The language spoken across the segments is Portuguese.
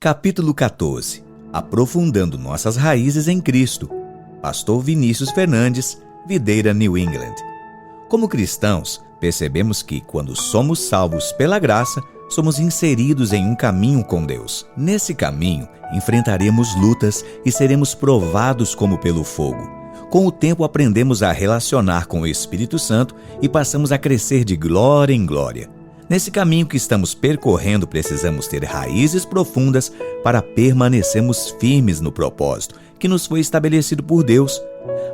Capítulo 14. Aprofundando nossas raízes em Cristo. Pastor Vinícius Fernandes, Videira, New England. Como cristãos, percebemos que, quando somos salvos pela graça, somos inseridos em um caminho com Deus. Nesse caminho, enfrentaremos lutas e seremos provados como pelo fogo. Com o tempo, aprendemos a relacionar com o Espírito Santo e passamos a crescer de glória em glória. Nesse caminho que estamos percorrendo, precisamos ter raízes profundas para permanecermos firmes no propósito que nos foi estabelecido por Deus.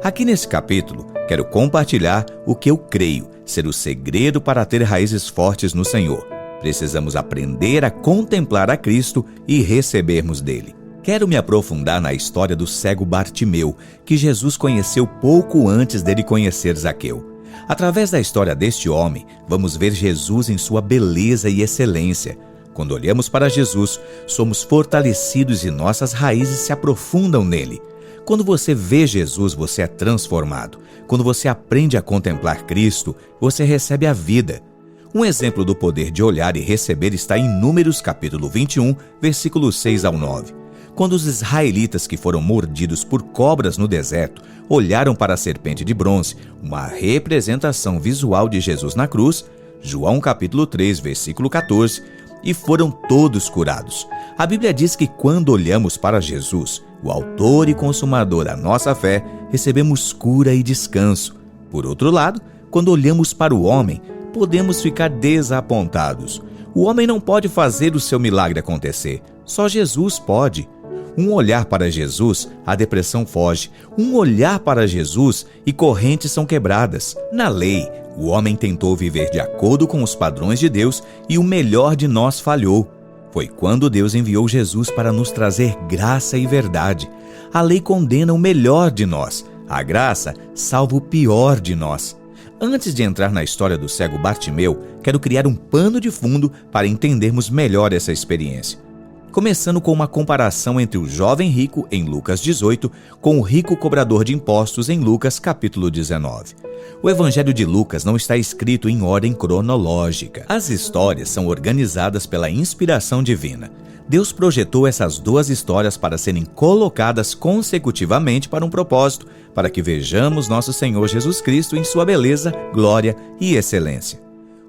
Aqui nesse capítulo, quero compartilhar o que eu creio ser o segredo para ter raízes fortes no Senhor. Precisamos aprender a contemplar a Cristo e recebermos dele. Quero me aprofundar na história do cego Bartimeu, que Jesus conheceu pouco antes dele conhecer Zaqueu. Através da história deste homem, vamos ver Jesus em sua beleza e excelência. Quando olhamos para Jesus, somos fortalecidos e nossas raízes se aprofundam nele. Quando você vê Jesus, você é transformado. Quando você aprende a contemplar Cristo, você recebe a vida. Um exemplo do poder de olhar e receber está em Números capítulo 21, versículos 6 ao 9. Quando os israelitas que foram mordidos por cobras no deserto olharam para a serpente de bronze, uma representação visual de Jesus na cruz, João capítulo 3, versículo 14, e foram todos curados. A Bíblia diz que quando olhamos para Jesus, o autor e consumador da nossa fé, recebemos cura e descanso. Por outro lado, quando olhamos para o homem, podemos ficar desapontados. O homem não pode fazer o seu milagre acontecer, só Jesus pode. Um olhar para Jesus, a depressão foge. Um olhar para Jesus e correntes são quebradas. Na lei, o homem tentou viver de acordo com os padrões de Deus e o melhor de nós falhou. Foi quando Deus enviou Jesus para nos trazer graça e verdade. A lei condena o melhor de nós. A graça salva o pior de nós. Antes de entrar na história do cego Bartimeu, quero criar um pano de fundo para entendermos melhor essa experiência. Começando com uma comparação entre o jovem rico, em Lucas 18, com o rico cobrador de impostos, em Lucas capítulo 19. O Evangelho de Lucas não está escrito em ordem cronológica. As histórias são organizadas pela inspiração divina. Deus projetou essas duas histórias para serem colocadas consecutivamente para um propósito, para que vejamos nosso Senhor Jesus Cristo em sua beleza, glória e excelência.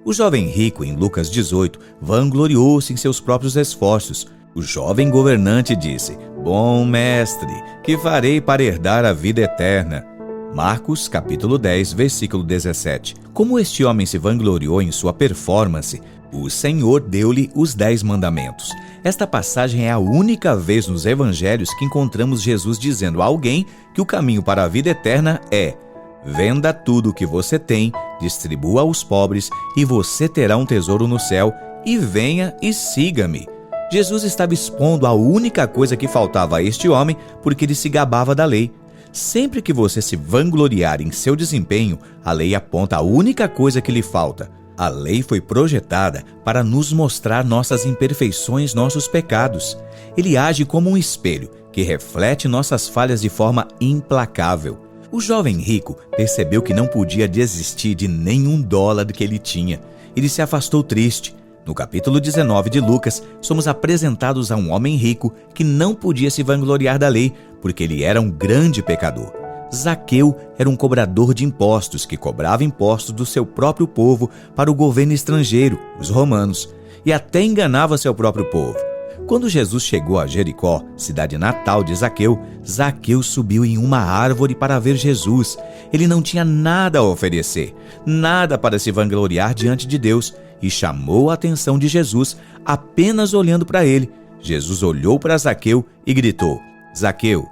O jovem rico, em Lucas 18, vangloriou-se em seus próprios esforços. O jovem governante disse: "Bom mestre, que farei para herdar a vida eterna?" Marcos, capítulo 10, versículo 17. Como este homem se vangloriou em sua performance, o Senhor deu-lhe os 10 mandamentos. Esta passagem é a única vez nos evangelhos que encontramos Jesus dizendo a alguém que o caminho para a vida eterna é: "Venda tudo o que você tem, distribua aos pobres, e você terá um tesouro no céu, e venha e siga-me." Jesus estava expondo a única coisa que faltava a este homem porque ele se gabava da lei. Sempre que você se vangloriar em seu desempenho, a lei aponta a única coisa que lhe falta. A lei foi projetada para nos mostrar nossas imperfeições, nossos pecados. Ele age como um espelho que reflete nossas falhas de forma implacável. O jovem rico percebeu que não podia desistir de nenhum dólar que ele tinha. Ele se afastou triste. No capítulo 19 de Lucas, somos apresentados a um homem rico que não podia se vangloriar da lei, porque ele era um grande pecador. Zaqueu era um cobrador de impostos que cobrava impostos do seu próprio povo para o governo estrangeiro, os romanos, e até enganava seu próprio povo. Quando Jesus chegou a Jericó, cidade natal de Zaqueu, Zaqueu subiu em uma árvore para ver Jesus. Ele não tinha nada a oferecer, nada para se vangloriar diante de Deus, e chamou a atenção de Jesus apenas olhando para ele. Jesus olhou para Zaqueu e gritou: "Zaqueu,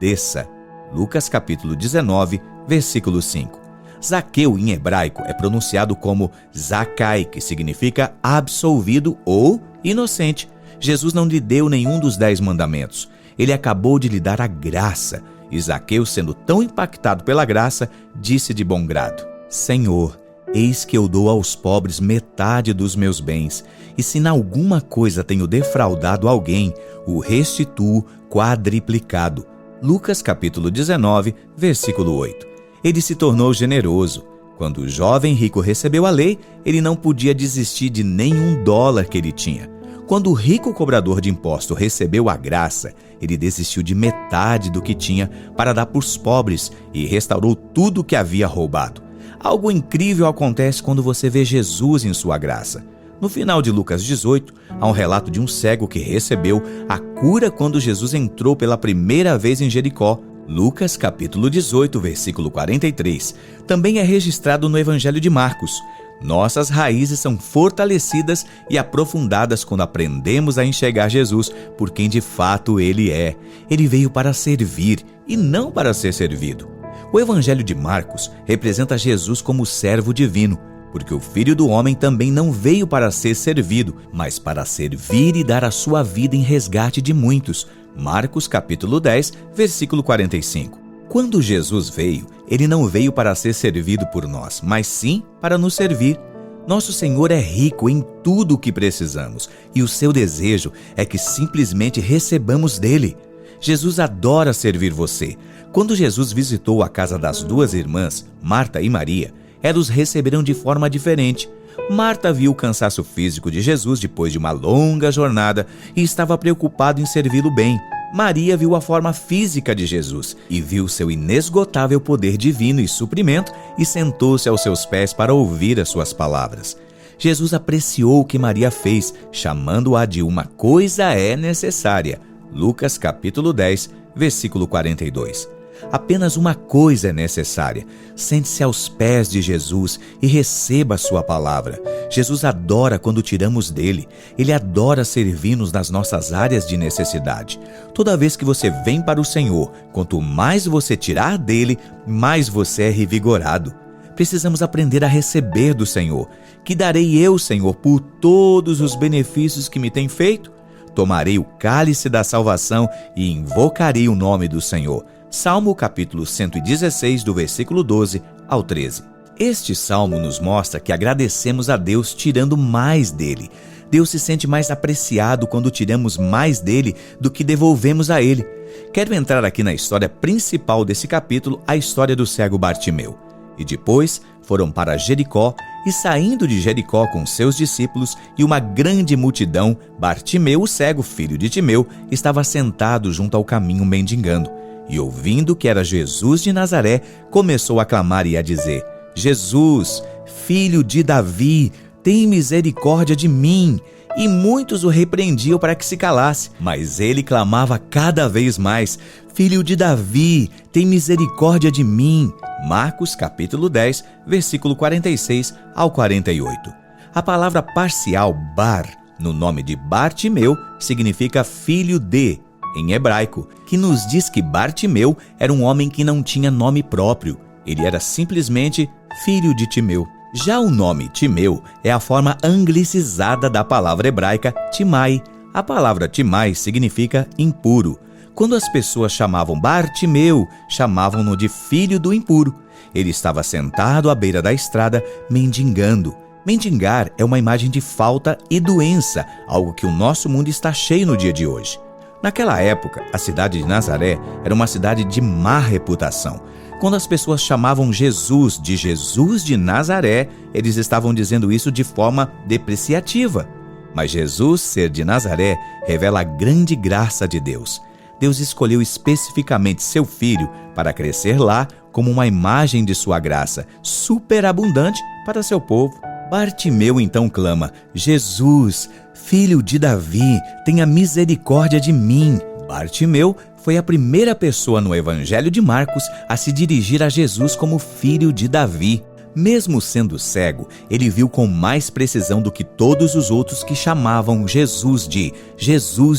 desça." Lucas capítulo 19, versículo 5. Zaqueu, em hebraico, é pronunciado como Zakai, que significa absolvido ou inocente. Jesus não lhe deu nenhum dos 10 mandamentos. Ele acabou de lhe dar a graça. E Zaqueu, sendo tão impactado pela graça, disse de bom grado: "Senhor, eis que eu dou aos pobres metade dos meus bens, e se em alguma coisa tenho defraudado alguém, o restituo quadriplicado." Lucas capítulo 19, versículo 8. Ele se tornou generoso. Quando o jovem rico recebeu a lei, ele não podia desistir de nenhum dólar que ele tinha. Quando o rico cobrador de impostos recebeu a graça, ele desistiu de metade do que tinha para dar para os pobres e restaurou tudo o que havia roubado. Algo incrível acontece quando você vê Jesus em sua graça. No final de Lucas 18, há um relato de um cego que recebeu a cura quando Jesus entrou pela primeira vez em Jericó. Lucas capítulo 18, versículo 43, também é registrado no Evangelho de Marcos. Nossas raízes são fortalecidas e aprofundadas quando aprendemos a enxergar Jesus por quem de fato Ele é. Ele veio para servir e não para ser servido. O Evangelho de Marcos representa Jesus como servo divino, porque o Filho do Homem também não veio para ser servido, mas para servir e dar a sua vida em resgate de muitos. Marcos capítulo 10, versículo 45. Quando Jesus veio, Ele não veio para ser servido por nós, mas sim para nos servir. Nosso Senhor é rico em tudo o que precisamos, e o seu desejo é que simplesmente recebamos dele. Jesus adora servir você. Quando Jesus visitou a casa das duas irmãs, Marta e Maria, elas os receberam de forma diferente. Marta viu o cansaço físico de Jesus depois de uma longa jornada e estava preocupada em servi-lo bem. Maria viu a forma física de Jesus e viu seu inesgotável poder divino e suprimento e sentou-se aos seus pés para ouvir as suas palavras. Jesus apreciou o que Maria fez, chamando-a de uma coisa é necessária. Lucas capítulo 10, versículo 42. Apenas uma coisa é necessária. Sente-se aos pés de Jesus e receba a sua palavra. Jesus adora quando tiramos dele. Ele adora servir-nos nas nossas áreas de necessidade. Toda vez que você vem para o Senhor, quanto mais você tirar dele, mais você é revigorado. Precisamos aprender a receber do Senhor. Que darei eu, Senhor, por todos os benefícios que me tem feito? Tomarei o cálice da salvação e invocarei o nome do Senhor. Salmo capítulo 116, do versículo 12 ao 13. Este salmo nos mostra que agradecemos a Deus tirando mais dele. Deus se sente mais apreciado quando tiramos mais dele do que devolvemos a ele. Quero entrar aqui na história principal desse capítulo, a história do cego Bartimeu. E depois foram para Jericó, e saindo de Jericó com seus discípulos e uma grande multidão, Bartimeu, o cego, filho de Timeu, estava sentado junto ao caminho mendigando. E ouvindo que era Jesus de Nazaré, começou a clamar e a dizer: Jesus, filho de Davi, tem misericórdia de mim. E muitos o repreendiam para que se calasse, mas ele clamava cada vez mais: Filho de Davi, tem misericórdia de mim. Marcos capítulo 10, versículo 46 ao 48. A palavra parcial bar, no nome de Bartimeu, significa filho de, em hebraico, que nos diz que Bartimeu era um homem que não tinha nome próprio. Ele era simplesmente filho de Timeu. Já o nome Timeu é a forma anglicizada da palavra hebraica Timai. A palavra Timai significa impuro. Quando as pessoas chamavam Bartimeu, chamavam-no de filho do impuro. Ele estava sentado à beira da estrada, mendigando. Mendigar é uma imagem de falta e doença, algo que o nosso mundo está cheio no dia de hoje. Naquela época, a cidade de Nazaré era uma cidade de má reputação. Quando as pessoas chamavam Jesus de Nazaré, eles estavam dizendo isso de forma depreciativa. Mas Jesus ser de Nazaré revela a grande graça de Deus. Deus escolheu especificamente seu filho para crescer lá como uma imagem de sua graça, superabundante para seu povo. Bartimeu então clama: Jesus, filho de Davi, tenha misericórdia de mim. Bartimeu foi a primeira pessoa no Evangelho de Marcos a se dirigir a Jesus como filho de Davi. Mesmo sendo cego, ele viu com mais precisão do que todos os outros que chamavam Jesus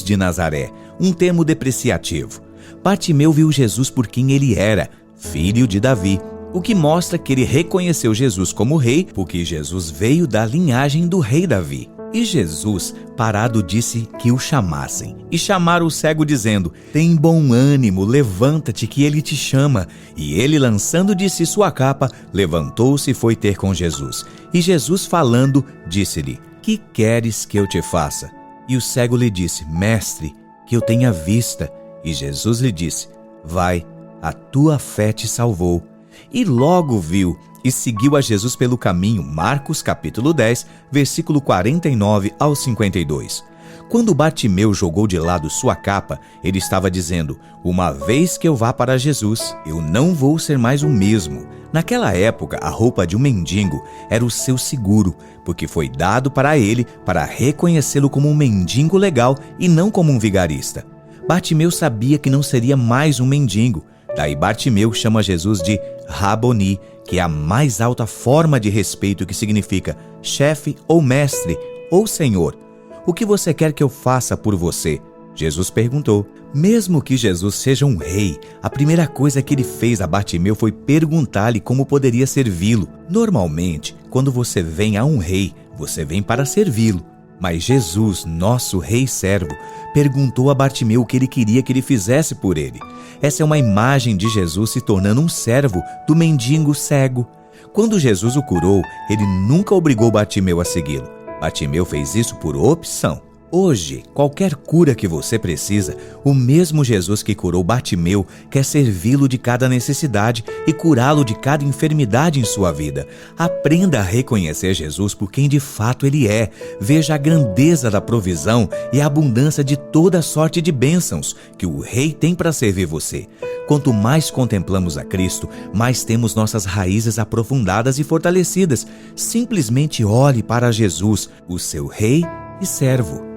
de Nazaré, um termo depreciativo. Bartimeu viu Jesus por quem ele era, filho de Davi, o que mostra que ele reconheceu Jesus como rei, porque Jesus veio da linhagem do rei Davi. E Jesus, parado, disse que o chamassem. E chamaram o cego dizendo: tem bom ânimo, levanta-te que ele te chama. E ele, lançando de si sua capa, levantou-se e foi ter com Jesus. E Jesus, falando, disse-lhe: que queres que eu te faça? E o cego lhe disse: Mestre, que eu tenha vista. E Jesus lhe disse: vai, a tua fé te salvou. E logo viu e seguiu a Jesus pelo caminho. Marcos capítulo 10, versículo 49 ao 52. Quando Bartimeu jogou de lado sua capa, ele estava dizendo: uma vez que eu vá para Jesus, eu não vou ser mais o mesmo. Naquela época, a roupa de um mendigo era o seu seguro, porque foi dado para ele para reconhecê-lo como um mendigo legal e não como um vigarista. Bartimeu sabia que não seria mais um mendigo. Daí Bartimeu chama Jesus de Raboni, que é a mais alta forma de respeito, que significa chefe ou mestre ou senhor. O que você quer que eu faça por você? Jesus perguntou. Mesmo que Jesus seja um rei, a primeira coisa que ele fez a Bartimeu foi perguntar-lhe como poderia servi-lo. Normalmente, quando você vem a um rei, você vem para servi-lo. Mas Jesus, nosso rei servo, perguntou a Bartimeu o que ele queria que ele fizesse por ele. Essa é uma imagem de Jesus se tornando um servo do mendigo cego. Quando Jesus o curou, ele nunca obrigou Bartimeu a segui-lo. Bartimeu fez isso por opção. Hoje, qualquer cura que você precisa, o mesmo Jesus que curou Bartimeu quer servi-lo de cada necessidade e curá-lo de cada enfermidade em sua vida. Aprenda a reconhecer Jesus por quem de fato ele é. Veja a grandeza da provisão e a abundância de toda sorte de bênçãos que o Rei tem para servir você. Quanto mais contemplamos a Cristo, mais temos nossas raízes aprofundadas e fortalecidas. Simplesmente olhe para Jesus, o seu Rei e servo.